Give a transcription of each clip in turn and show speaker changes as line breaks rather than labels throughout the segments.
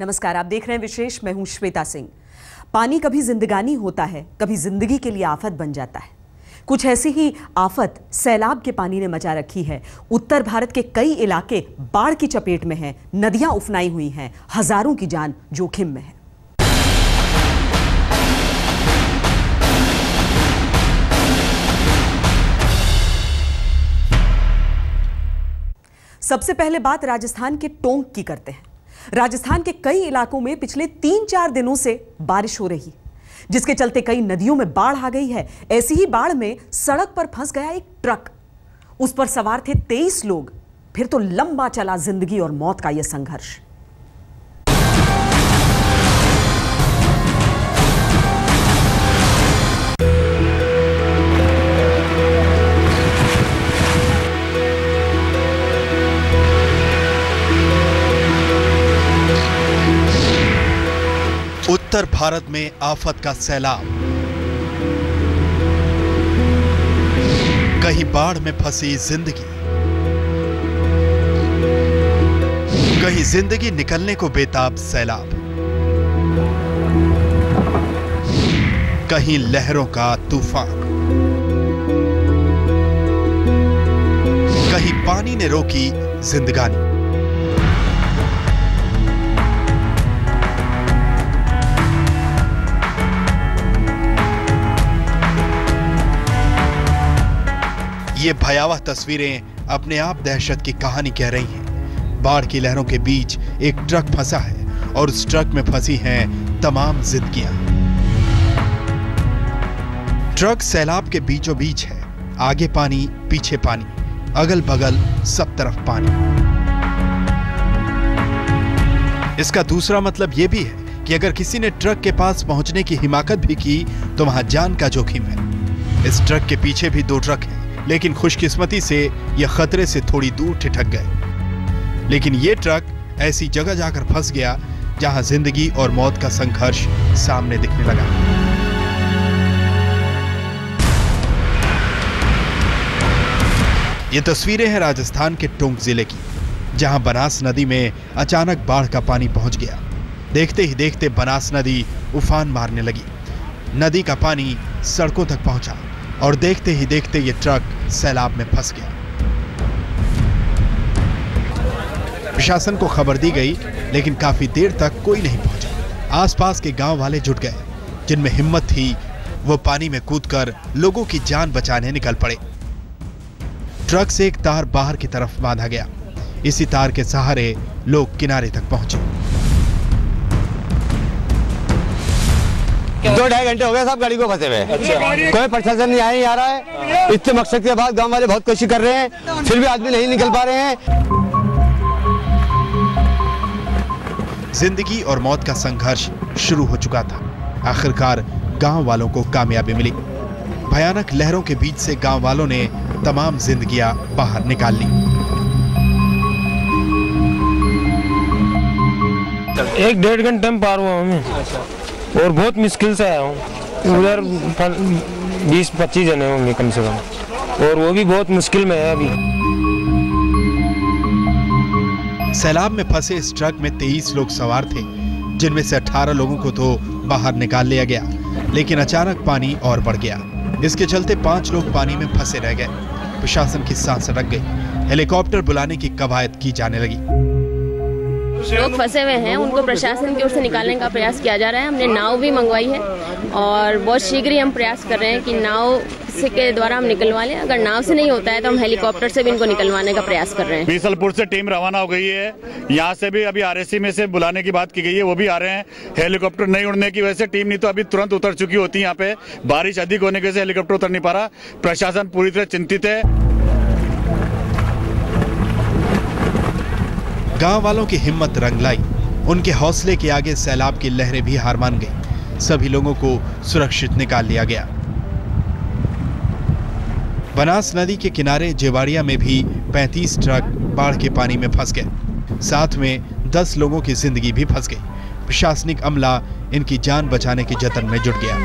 नमस्कार, आप देख रहे हैं विशेष। मैं हूं श्वेता सिंह। पानी कभी जिंदगानी होता है, कभी जिंदगी के लिए आफत बन जाता है। कुछ ऐसी ही आफत सैलाब के पानी ने मचा रखी है। उत्तर भारत के कई इलाके बाढ़ की चपेट में हैं, नदियां उफनाई हुई हैं, हजारों की जान जोखिम में है। सबसे पहले बात राजस्थान के टोंक की करते हैं। राजस्थान के कई इलाकों में पिछले 3-4 दिनों से बारिश हो रही, जिसके चलते कई नदियों में बाढ़ आ गई है। ऐसी ही बाढ़ में सड़क पर फंस गया एक ट्रक। उस पर सवार थे 23 लोग। फिर तो लंबा चला जिंदगी और मौत का यह संघर्ष।
उत्तर भारत में आफत का सैलाब। कहीं बाढ़ में फंसी जिंदगी, कहीं जिंदगी निकलने को बेताब सैलाब, कहीं लहरों का तूफान, कहीं पानी ने रोकी जिंदगानी। ये भयावह तस्वीरें अपने आप दहशत की कहानी कह रही हैं। बाढ़ की लहरों के बीच एक ट्रक फंसा है और उस ट्रक में फंसी हैं तमाम जिंदगियां। ट्रक सैलाब के बीचों बीच है। आगे पानी, पीछे पानी, अगल बगल सब तरफ पानी। इसका दूसरा मतलब यह भी है कि अगर किसी ने ट्रक के पास पहुंचने की हिमाकत भी की तो वहां जान का जोखिम है। इस ट्रक के पीछे भी 2 ट्रक हैं, लेकिन खुशकिस्मती से यह खतरे से थोड़ी दूर ठिठक गए। लेकिन यह ट्रक ऐसी जगह जाकर फंस गया जहां जिंदगी और मौत का संघर्ष सामने दिखने लगा। ये तस्वीरें हैं राजस्थान के टोंक जिले की, जहां बनास नदी में अचानक बाढ़ का पानी पहुंच गया। देखते ही देखते बनास नदी उफान मारने लगी। नदी का पानी सड़कों तक पहुंचा और देखते ही देखते ये ट्रक सैलाब में फंस गया। प्रशासन को खबर दी गई, लेकिन काफी देर तक कोई नहीं पहुंचा। आसपास के गांव वाले जुट गए। जिनमें हिम्मत थी वो पानी में कूदकर लोगों की जान बचाने निकल पड़े। ट्रक से एक तार बाहर की तरफ बांधा गया। इसी तार के सहारे लोग किनारे तक पहुंचे।
2-2.5 घंटे हो गए साहब गाड़ी को फंसे हुए। कोई प्रशासन नहीं आया, नहीं आ रहा है। इतने मकसद के बाद गांव वाले बहुत कोशिश कर रहे हैं, फिर भी आदमी नहीं निकल पा रहे हैं।
जिंदगी और मौत का संघर्ष शुरू हो चुका था। आखिरकार गांव वालों को कामयाबी मिली। भयानक लहरों के बीच से गांव वालों ने तमाम जिंदगियां बाहर निकाल ली।
1-1.5 घंटे में पार हुआ हूँ मैं, और बहुत मुश्किल से आया हूँ। उधर 20-25 जने होंगे कम से कम, और वो भी बहुत मुश्किल में है अभी।
सैलाब में फंसे इस ट्रक में 23 लोग सवार थे, जिनमें से 18 लोगों को तो बाहर निकाल लिया गया, लेकिन अचानक पानी और बढ़ गया। इसके चलते 5 लोग पानी में फंसे रह गए। प्रशासन की सांस अटक गई। हेलीकॉप्टर बुलाने की कवायद की जाने लगी।
लोग फंसे हुए हैं, उनको प्रशासन की ओर से निकालने का प्रयास किया जा रहा है। हमने नाव भी मंगवाई है और बहुत शीघ्र ही हम प्रयास कर रहे हैं कि नाव के द्वारा हम निकलवा लें। अगर नाव से नहीं होता है तो हम हेलीकॉप्टर से भी इनको निकलवाने का प्रयास कर रहे हैं।
बीसलपुर से टीम रवाना हो गई है। यहाँ से भी अभी आरएसी में से बुलाने की बात की गई है, वो भी आ रहे हैं। हेलीकॉप्टर नहीं उड़ने की वजह से टीम नहीं तो अभी तुरंत उतर चुकी होती। यहाँ पे बारिश अधिक होने की वजह से हेलीकॉप्टर उतर नहीं पा रहा। प्रशासन पूरी तरह चिंतित है।
गांव वालों की हिम्मत रंग लाई। उनके हौसले के आगे सैलाब की लहरें भी हार मान गई। सभी लोगों को सुरक्षित निकाल लिया गया। बनास नदी के किनारे जेवाड़िया में भी 35 ट्रक बाढ़ के पानी में फंस गए। साथ में 10 लोगों की जिंदगी भी फंस गई। प्रशासनिक अमला इनकी जान बचाने के जतन में जुट गया।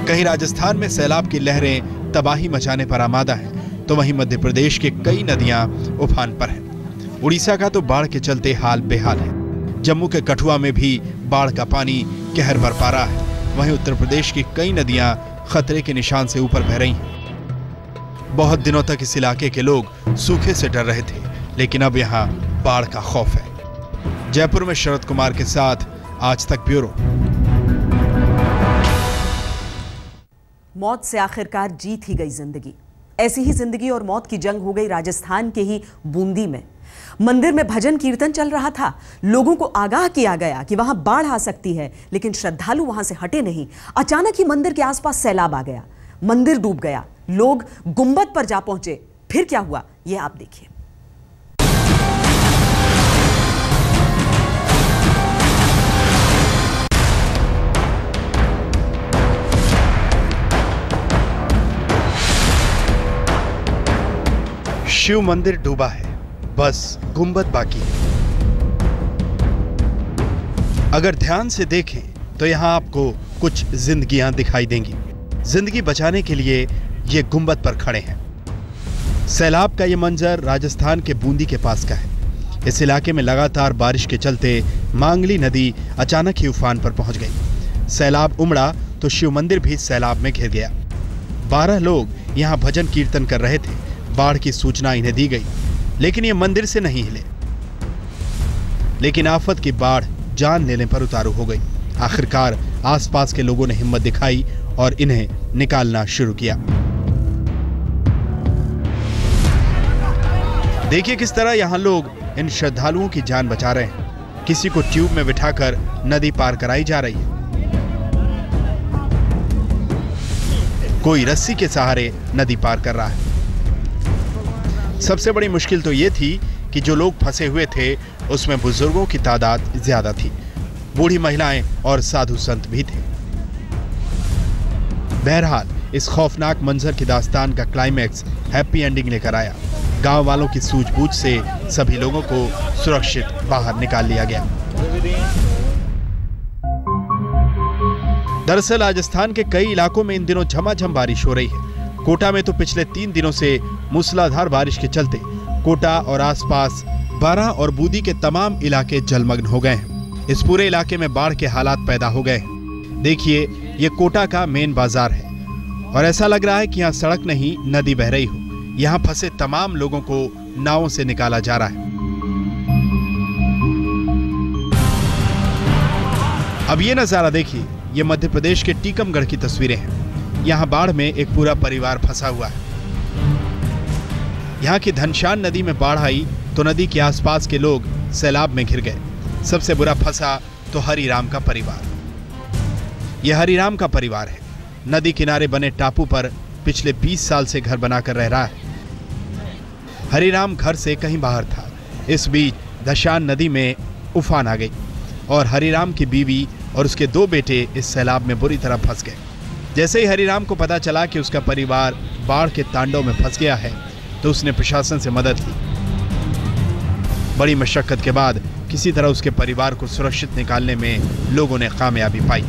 कहीं राजस्थान में सैलाब की लहरें तबाही मचाने पर आमादा हैं, तो वहीं मध्य प्रदेश के कई नदियां उफान पर हैं। उड़ीसा का तो बाढ़ के चलते हाल बेहाल है। जम्मू के कठुआ में भी बाढ़ का पानी कहर बरपा रहा है। वहीं उत्तर प्रदेश की कई नदियां खतरे के निशान से ऊपर बह रही हैं। बहुत दिनों तक इस इलाके के लोग सूखे से डर रहे थे, लेकिन अब यहां बाढ़ का खौफ है। जयपुर में शरद कुमार के साथ आज तक ब्यूरो।
मौत से आखिरकार जीत ही गई जिंदगी। ऐसी ही जिंदगी और मौत की जंग हो गई राजस्थान के ही बूंदी में। मंदिर में भजन कीर्तन चल रहा था। लोगों को आगाह किया गया कि वहां बाढ़ आ सकती है, लेकिन श्रद्धालु वहां से हटे नहीं। अचानक ही मंदिर के आसपास सैलाब आ गया, मंदिर डूब गया, लोग गुंबद पर जा पहुंचे। फिर क्या हुआ, यह आप देखिए।
शिव मंदिर डूबा है, बस गुंबद बाकी है। अगर ध्यान से देखें तो यहां आपको कुछ जिंदगियां दिखाई देंगी। जिंदगी बचाने के लिए ये गुंबद पर खड़े हैं। सैलाब का ये मंजर राजस्थान के बूंदी के पास का है। इस इलाके में लगातार बारिश के चलते मांगली नदी अचानक ही उफान पर पहुंच गई। सैलाब उमड़ा तो शिव मंदिर भी सैलाब में घिर गया। 12 लोग यहां भजन कीर्तन कर रहे थे। बाढ़ की सूचना इन्हें दी गई, लेकिन ये मंदिर से नहीं हिले। लेकिन आफत की बाढ़ जान लेने पर उतारू हो गई। आखिरकार आसपास के लोगों ने हिम्मत दिखाई और इन्हें निकालना शुरू किया। देखिए किस तरह यहां लोग इन श्रद्धालुओं की जान बचा रहे हैं। किसी को ट्यूब में बिठाकर नदी पार कराई जा रही है, कोई रस्सी के सहारे नदी पार कर रहा है। सबसे बड़ी मुश्किल तो यह थी कि जो लोग फंसे हुए थे उसमें बुजुर्गों की तादाद ज्यादा थी, बूढ़ी महिलाएं और साधु संत भी थे। बहरहाल इस खौफनाक मंजर की दास्तान का क्लाइमैक्स हैप्पी एंडिंग लेकर आया। गांव वालों की सूझबूझ से सभी लोगों को सुरक्षित बाहर निकाल लिया गया। दरअसल राजस्थान के कई इलाकों में इन दिनों झमाझम बारिश हो रही है। कोटा में तो पिछले 3 दिनों से मूसलाधार बारिश के चलते कोटा और आसपास बारां और बूंदी के तमाम इलाके जलमग्न हो गए हैं। इस पूरे इलाके में बाढ़ के हालात पैदा हो गए हैं। देखिए ये कोटा का मेन बाजार है और ऐसा लग रहा है कि यहाँ सड़क नहीं नदी बह रही हो। यहाँ फंसे तमाम लोगों को नावों से निकाला जा रहा है। अब ये नजारा देखिए, ये मध्य प्रदेश के टीकमगढ़ की तस्वीरें हैं। यहाँ बाढ़ में एक पूरा परिवार फंसा हुआ है। यहाँ की धनशान नदी में बाढ़ आई तो नदी के आसपास के लोग सैलाब में घिर गए। सबसे बुरा फंसा तो हरिराम का परिवार। यह हरिराम का परिवार है। नदी किनारे बने टापू पर पिछले 20 साल से घर बनाकर रह रहा है। हरिराम घर से कहीं बाहर था। इस बीच धशान नदी में उफान आ गई और हरिराम की बीवी और उसके 2 बेटे इस सैलाब में बुरी तरह फंस गए। जैसे ही हरिराम को पता चला कि उसका परिवार बाढ़ के तांडव में फंस गया है तो उसने प्रशासन से मदद ली। बड़ी मशक्कत के बाद किसी तरह उसके परिवार को सुरक्षित निकालने में लोगों ने कामयाबी पाई।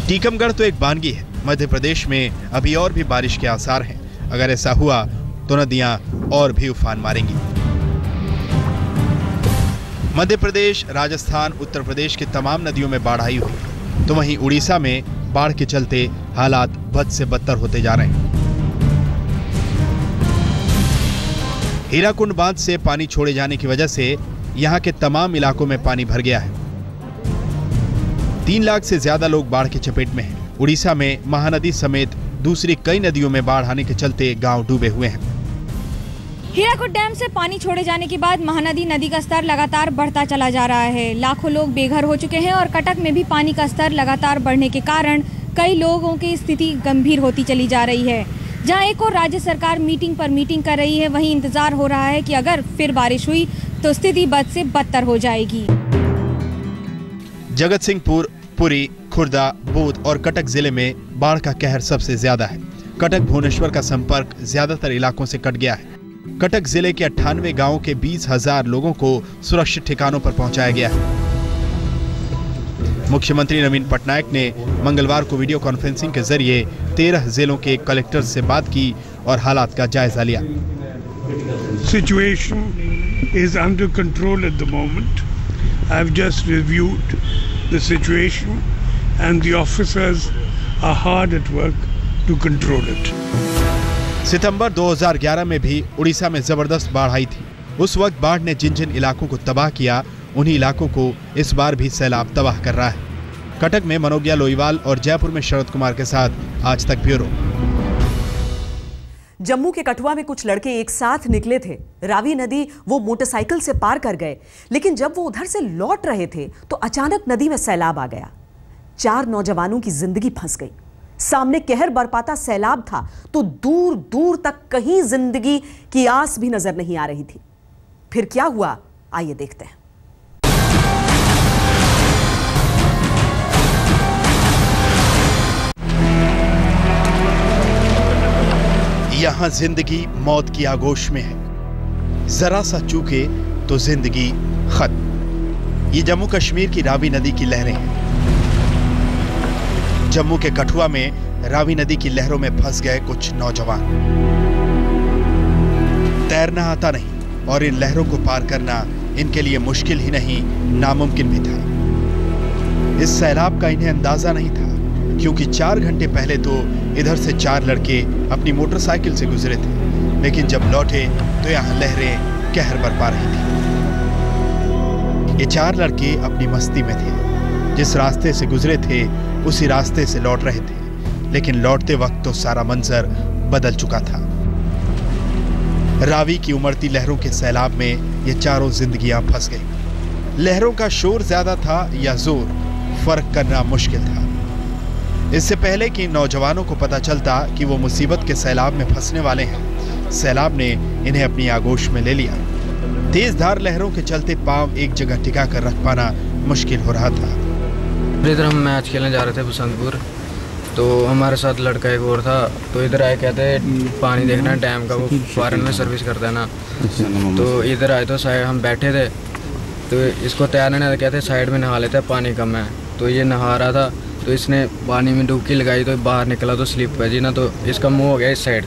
टीकमगढ़ तो एक बानगी है। मध्य प्रदेश में अभी और भी बारिश के आसार हैं। अगर ऐसा हुआ तो नदियां और भी उफान मारेंगी। मध्य प्रदेश, राजस्थान, उत्तर प्रदेश की तमाम नदियों में बाढ़ आई हुई है, तो वहीं उड़ीसा में बाढ़ के चलते हालात बद से बदतर होते जा रहे हैं। हीराकुंड बांध से पानी छोड़े जाने की वजह से यहां के तमाम इलाकों में पानी भर गया है। 3 लाख से ज्यादा लोग बाढ़ की चपेट में हैं। उड़ीसा में महानदी समेत दूसरी कई नदियों में बाढ़ आने के चलते गांव डूबे हुए हैं।
हीराकुंड डैम से पानी छोड़े जाने के बाद महानदी नदी का स्तर लगातार बढ़ता चला जा रहा है। लाखों लोग बेघर हो चुके हैं और कटक में भी पानी का स्तर लगातार बढ़ने के कारण कई लोगों की स्थिति गंभीर होती चली जा रही है। जहां एक और राज्य सरकार मीटिंग पर मीटिंग कर रही है, वहीं इंतजार हो रहा है कि अगर फिर बारिश हुई तो स्थिति बद से बदतर हो जाएगी।
जगत सिंहपुर, पुरी, खुर्दा, बूंद और कटक जिले में बाढ़ का कहर सबसे ज्यादा है। कटक भुवनेश्वर का संपर्क ज्यादातर इलाकों से कट गया है। कटक जिले के 98 गांवों के 20,000 लोगों को सुरक्षित ठिकानों पर पहुंचाया गया है। मुख्यमंत्री नवीन पटनायक ने मंगलवार को वीडियो कॉन्फ्रेंसिंग के जरिए 13 जिलों के कलेक्टर से बात की और हालात का जायजा लिया।
situation is under control at the moment. I've just reviewed the situation and the officers are hard at work to control it.
सितंबर 2011 में भी उड़ीसा में जबरदस्त बाढ़ आई थी। उस वक्त बाढ़ ने जिन जिन इलाकों को तबाह किया, उन्हीं इलाकों को इस बार भी सैलाब तबाह कर रहा है। कटक में मनोज्ञा लोईवाल और जयपुर में शरद कुमार के साथ आज तक ब्यूरो।
जम्मू के कठुआ में कुछ लड़के एक साथ निकले थे। रावी नदी वो मोटरसाइकिल से पार कर गए, लेकिन जब वो उधर से लौट रहे थे तो अचानक नदी में सैलाब आ गया। 4 नौजवानों की जिंदगी फंस गई। सामने कहर बरपाता सैलाब था तो दूर दूर तक कहीं जिंदगी की आस भी नजर नहीं आ रही थी। फिर क्या हुआ, आइए देखते हैं।
यहां जिंदगी मौत की आगोश में है। जरा सा चूके तो जिंदगी खत्म। ये जम्मू कश्मीर की रावी नदी की लहरें हैं। जम्मू के कठुआ में रावी नदी की लहरों में फंस गए कुछ नौजवान। तैरना आता नहीं और इन लहरों को पार करना इनके लिए मुश्किल ही नहीं, नामुमकिन भी था। इस सैलाब का इन्हें अंदाजा नहीं था, क्योंकि 4 घंटे पहले तो इधर से 4 लड़के अपनी मोटरसाइकिल से गुजरे थे, लेकिन जब लौटे तो यहाँ लहरें कहर बरपा रही थी। ये 4 लड़के अपनी मस्ती में थे। जिस रास्ते से गुजरे थे उसी रास्ते से लौट रहे थे, लेकिन लौटते वक्त तो सारा मंजर बदल चुका था। रावी की उमड़ती लहरों के सैलाब में ये चारों जिंदगियां फंस गई। लहरों का शोर ज्यादा था या जोर, फर्क करना मुश्किल था। इससे पहले कि नौजवानों को पता चलता कि वो मुसीबत के सैलाब में फंसने वाले हैं, सैलाब ने इन्हें अपनी आगोश में ले लिया। तेज धार लहरों के चलते पांव एक जगह टिका कर रख पाना मुश्किल हो रहा था।
इधर हम मैच खेलने जा रहे थे बसंतपुर, तो हमारे साथ लड़का एक और था। तो इधर आए, कहते पानी देखना है डैम का, वो फॉरेन में सर्विस करता है ना। तो इधर आए तो साइड हम बैठे थे, तो इसको तैरने नहीं, कहते साइड में नहा लेते हैं, पानी कम है। तो ये नहा रहा था, तो इसने पानी में डुबकी लगाई, तो बाहर निकला तो स्लिप बजी ना, तो इसका मुंह हो गया इस साइड।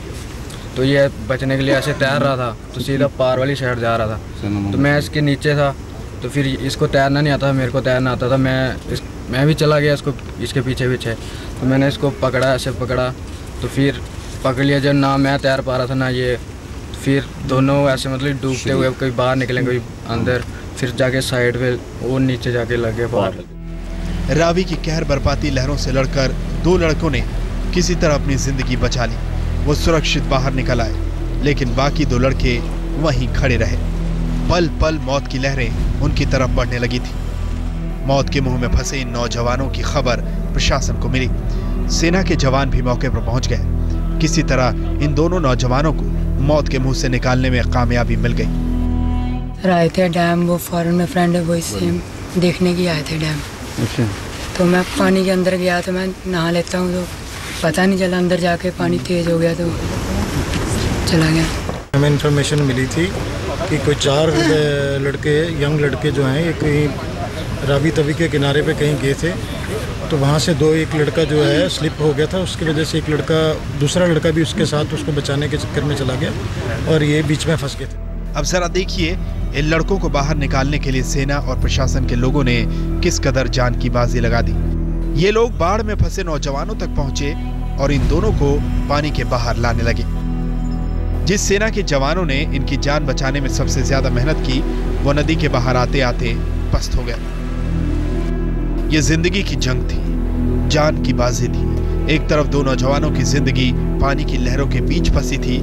तो ये बचने के लिए ऐसे तैर रहा था, तो सीधा पार वाली साइड जा रहा था। तो मैं इसके नीचे था, तो फिर इसको तैरना नहीं आता, मेरे को तैरना आता था। मैं भी चला गया इसके पीछे पीछे। तो मैंने इसको पकड़ा, ऐसे पकड़ा, तो फिर पकड़ लिया। जब ना मैं तैर पा रहा था ना ये, फिर दोनों ऐसे मतलब डूबते हुए कभी बाहर निकले कभी अंदर, फिर जाके साइड पे और नीचे जाके लगे पार।
रावी की कहर बरपाती लहरों से लड़कर 2 लड़कों ने किसी तरह अपनी जिंदगी बचा ली। वो सुरक्षित बाहर निकल आए, लेकिन बाकी 2 लड़के वहीं खड़े रहे। पल पल मौत की लहरें उनकी तरफ बढ़ने लगी थी। मौत के मुंह में फंसे इन नौजवानों की खबर प्रशासन को मिली। सेना के जवान भी मौके पर पहुंच गए। किसी तरह इन दोनों नौजवानों को मौत के मुंह से निकालने में कामयाबी मिल गई।
आए थे डैम, वो फॉरेन में फ्रेंड है, वो इससे देखने के आए थे डैम। अच्छा। तो मैं पानी के अंदर गया, तो मैं नहा लेता हूँ, तो पता नहीं चला, अंदर जाके पानी तेज हो गया तो चला गया।
हमें इन्फॉर्मेशन मिली थी कि कोई 4 लड़के, यंग लड़के जो हैं, ये कहीं रावी तवी के किनारे पे कहीं गए थे। तो वहाँ से एक लड़का जो है स्लिप हो गया था, उसकी वजह से दूसरा लड़का भी उसके साथ उसको बचाने के चक्कर में चला गया और ये बीच में फंस गए थे।
अब जरा देखिए, इन लड़कों को बाहर निकालने के लिए सेना और प्रशासन के लोगों ने किस कदर जान की बाजी लगा दी। ये लोग बाढ़ में फंसे नौजवानों तक पहुंचे और इन दोनों को पानी के बाहर लाने लगे। जिस सेना के जवानों ने इनकी जान बचाने में सबसे ज्यादा मेहनत की, वो नदी के बाहर आते आते पस्त हो गया। ये जिंदगी की जंग थी, जान की बाजी थी। एक तरफ 2 नौजवानों की जिंदगी पानी की लहरों के बीच फंसी थी,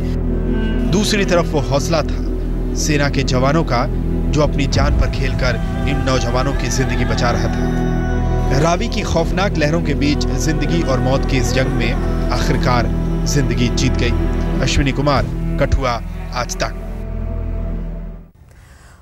दूसरी तरफ वो हौसला था सेना के जवानों का, जो अपनी जान पर खेलकर इन नौजवानों की जिंदगी बचा रहा था। रावी की खौफनाक लहरों के बीच जिंदगी और मौत की इस जंग में आखिरकार जिंदगी जीत गई। अश्विनी कुमार, कठुआ, आज तक।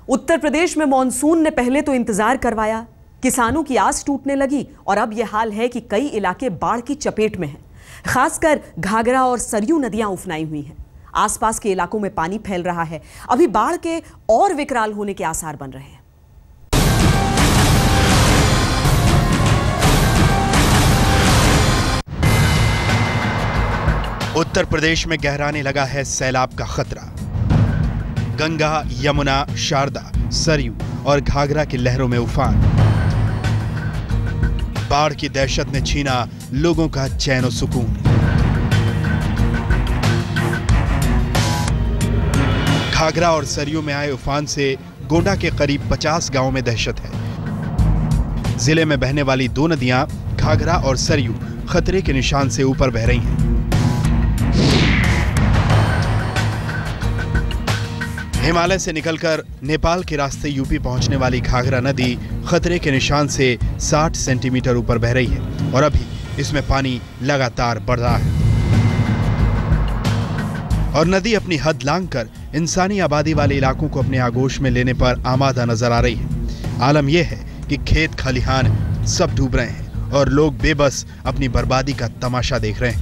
उत्तर प्रदेश में मॉनसून ने पहले तो इंतजार करवाया, किसानों की आस टूटने लगी और अब यह हाल है कि कई इलाके बाढ़ की चपेट में हैं। खासकर घाघरा और सरयू नदियां उफनाई हुई हैं। आसपास के इलाकों में पानी फैल रहा है। अभी बाढ़ के और विकराल होने के आसार बन रहे हैं।
उत्तर प्रदेश में गहराने लगा है सैलाब का खतरा। गंगा, यमुना, शारदा, सरयू और घाघरा की लहरों में उफान। बाढ़ की दहशत ने छीना लोगों का चैन और सुकून। घाघरा और सरयू में आए उफान से गोंडा के करीब 50 गांवों में दहशत है। जिले में बहने वाली दो नदियां घाघरा और सरयू खतरे के निशान से ऊपर बह रही हैं। हिमालय से निकलकर नेपाल के रास्ते यूपी पहुंचने वाली घाघरा नदी खतरे के निशान से 60 सेंटीमीटर ऊपर बह रही है और अभी इसमें पानी लगातार बढ़ रहा है और नदी अपनी हद लांघकर इंसानी आबादी वाले इलाकों को अपने आगोश में लेने पर आमादा नजर आ रही है। आलम यह है कि खेत खलिहान सब डूब रहे हैं और लोग बेबस अपनी बर्बादी का तमाशा देख रहे हैं।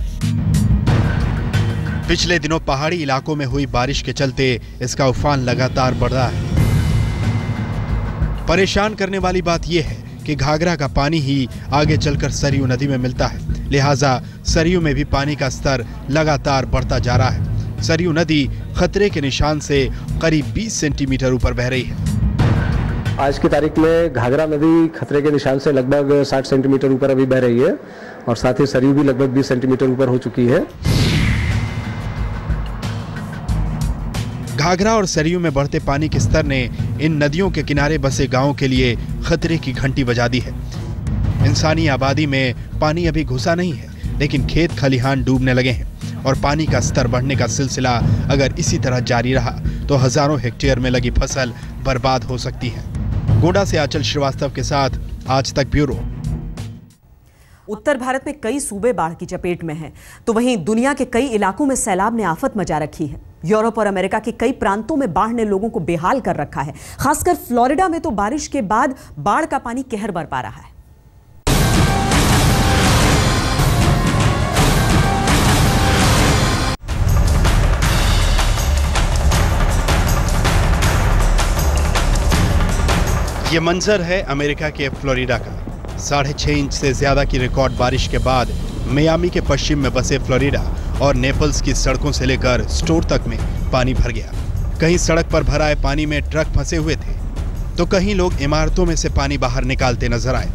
पिछले दिनों पहाड़ी इलाकों में हुई बारिश के चलते इसका उफान लगातार बढ़ रहा है। परेशान करने वाली बात यह है कि घाघरा का पानी ही आगे चलकर सरयू नदी में मिलता है, लिहाजा सरयू में भी पानी का स्तर लगातार बढ़ता जा रहा है। सरयू नदी खतरे के निशान से करीब 20 सेंटीमीटर ऊपर बह रही है।
आज की तारीख में घाघरा नदी खतरे के निशान से लगभग 60 सेंटीमीटर ऊपर अभी बह रही है और साथ ही सरयू भी लगभग 20 सेंटीमीटर ऊपर हो चुकी है।
घाघरा और सरयू में बढ़ते पानी के स्तर ने इन नदियों के किनारे बसे गांवों के लिए खतरे की घंटी बजा दी है। इंसानी आबादी में पानी अभी घुसा नहीं है, लेकिन खेत खलिहान डूबने लगे हैं और पानी का स्तर बढ़ने का सिलसिला अगर इसी तरह जारी रहा तो हजारों हेक्टेयर में लगी फसल बर्बाद हो सकती है। गोंडा से आंचल श्रीवास्तव के साथ आज तक ब्यूरो।
उत्तर भारत में कई सूबे बाढ़ की चपेट में हैं, तो वहीं दुनिया के कई इलाकों में सैलाब ने आफत मचा रखी है। यूरोप और अमेरिका के कई प्रांतों में बाढ़ ने लोगों को बेहाल कर रखा है। खासकर फ्लोरिडा में तो बारिश के बाद बाढ़ का पानी कहर बरपा रहा है।
ये मंजर है अमेरिका के फ्लोरिडा का। 6.5 इंच से ज्यादा की रिकॉर्ड बारिश के बाद मियामी के पश्चिम में बसे फ्लोरिडा और नेपल्स की सड़कों से लेकर स्टोर तक में पानी भर गया। कहीं सड़क पर भर आए पानी में ट्रक फंसे हुए थे, तो कहीं लोग इमारतों में से पानी बाहर निकालते नजर आए।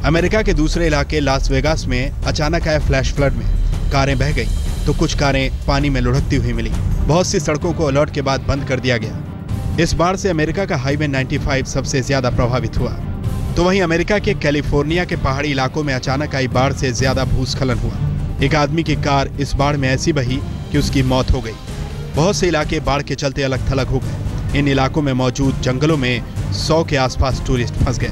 अमेरिका के दूसरे इलाके लास वेगास में अचानक आए फ्लैश फ्लड में कारें बह गईं, तो कुछ कारें पानी में लुढ़कती हुई मिली। बहुत सी सड़कों को अलर्ट के बाद बंद कर दिया गया। इस बाढ़ से अमेरिका का हाईवे 95 सबसे ज्यादा प्रभावित हुआ। तो वहीं अमेरिका के कैलिफोर्निया के पहाड़ी इलाकों में अचानक आई बाढ़ से ज्यादा भूस्खलन हुआ। एक आदमी की कार इस बाढ़ में ऐसी बही कि उसकी मौत हो गई। बहुत से इलाके बाढ़ के चलते अलग थलग हो गए। इन इलाकों में मौजूद जंगलों में 100 के आसपास टूरिस्ट फंस गए।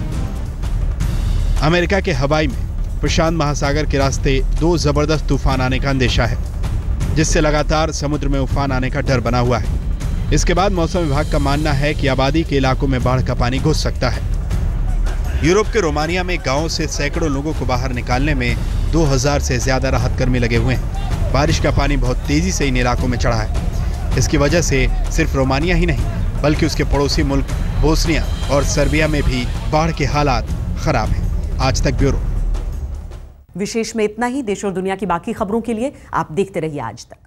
अमेरिका के हवाई में प्रशांत महासागर के रास्ते 2 जबरदस्त तूफान आने का अंदेशा है, जिससे लगातार समुद्र में उफान आने का डर बना हुआ है। इसके बाद मौसम विभाग का मानना है कि आबादी के इलाकों में बाढ़ का पानी घुस सकता है। यूरोप के रोमानिया में गांवों से सैकड़ों लोगों को बाहर निकालने में 2000 से ज्यादा राहत कर्मी लगे हुए हैं। बारिश का पानी बहुत तेजी से इन इलाकों में चढ़ा है। इसकी वजह से सिर्फ रोमानिया ही नहीं, बल्कि उसके पड़ोसी मुल्क बोस्निया और सर्बिया में भी बाढ़ के हालात खराब हैं। आज तक ब्यूरो।
विशेष में इतना ही। देश और दुनिया की बाकी खबरों के लिए आप देखते रहिए आज तक।